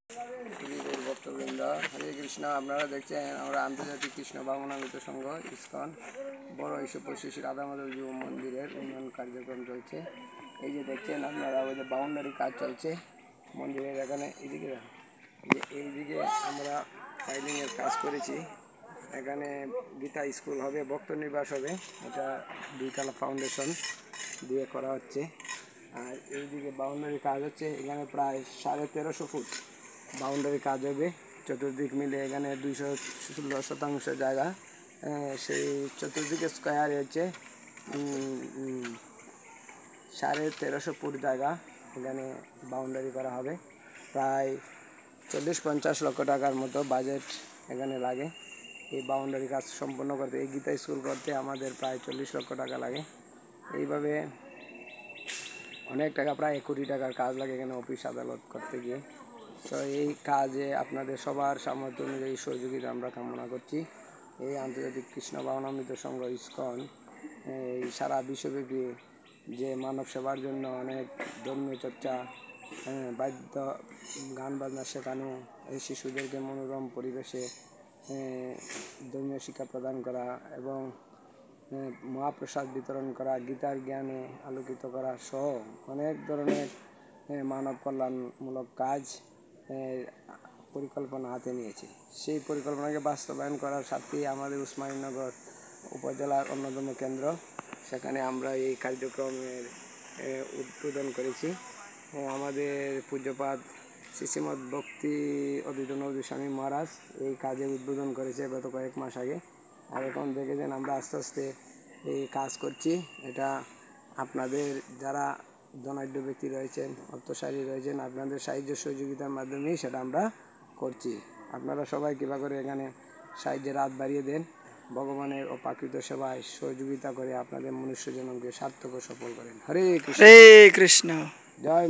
ভক্তবৃন্দ, হরে কৃষ্ণ। আপনারা দেখছেন আমরা আন্তর্জাতিক কৃষ্ণ ভাবনামৃত সংঘ ইসকন বড় 125 রাধা মাধব যুব মন্দিরের উন্নয়ন কার্যক্রম চলছে। এই যে দেখছেন আপনারা, ওই যে বাউন্ডারি কাজ চলছে মন্দিরের এখানে। এইদিকে আমরা ফাইলিংয়ের কাজ করেছি। এখানে গীতা স্কুল হবে, ভক্ত নিবাস হবে। এটা 2 তলা ফাউন্ডেশন দিয়ে করা হচ্ছে। আর এইদিকে বাউন্ডারি কাজ হচ্ছে। এখানে প্রায় 1350 ফুট বাউন্ডারি কাজ হবে চতুর্দিক মিলে। এখানে 216 শতাংশ জায়গা, সেই চতুর্দিকে স্কোয়ার হচ্ছে 1350 ফুট জায়গা। এখানে বাউন্ডারি করা হবে। প্রায় 40-50 লক্ষ টাকার মতো বাজেট এখানে লাগে এই বাউন্ডারি কাজ সম্পন্ন করতে। এই গীতা স্কুল করতে আমাদের প্রায় 40 লক্ষ টাকা লাগে। এইভাবে অনেক টাকা, প্রায় 1 কোটি টাকার কাজ লাগে এখানে অফিস আদালত করতে গিয়ে। তো এই কাজে আপনাদের সবার সামর্থ্য অনুযায়ী সহযোগিতা আমরা কামনা করছি। এই আন্তর্জাতিক কৃষ্ণ ভাবনামৃত সংঘ ইসকন এই সারা বিশ্বব্যাপী যে মানব সেবার জন্য অনেক ধর্মীয় চর্চা, বাদ্য গান বাজনা শেখানো, এই শিশুদেরকে মনোরম পরিবেশে ধর্মীয় শিক্ষা প্রদান করা এবং মহাপ্রসাদ বিতরণ করা, গীতার জ্ঞানে আলোকিত করা সহ অনেক ধরনের মানব কল্যাণমূলক কাজ পরিকল্পনা হাতে নিয়েছে। সেই পরিকল্পনাকে বাস্তবায়ন করার সাথেই আমাদের উসমানীনগর উপজেলার অন্যতম কেন্দ্র, সেখানে আমরা এই কার্যক্রমের উদ্বোধন করেছি। আমাদের পূজ্যপাদ শ্রীশ্রীমৎ ভক্তি অদ্বৈতানন্দ স্বামী মহারাজ এই কাজে উদ্বোধন করেছে গত কয়েক মাস আগে। আর এখন দেখেছেন আমরা আস্তে আস্তে এই কাজ করছি। এটা আপনাদের যারা ধনাঢ্য ব্যক্তি রয়েছেন, অর্থশালী রয়েছেন, আপনাদের সাহায্য সহযোগিতার মাধ্যমেই সেটা আমরা করছি। আপনারা সবাই কৃপা করে এখানে সাহায্যের হাত বাড়িয়ে দেন। ভগবানের অপ্রাকৃত সেবায় সহযোগিতা করে আপনাদের মনুষ্য জন্মকে সার্থক ও সফল করেন। হরে কৃষ্ণ, হরে কৃষ্ণ, জয়।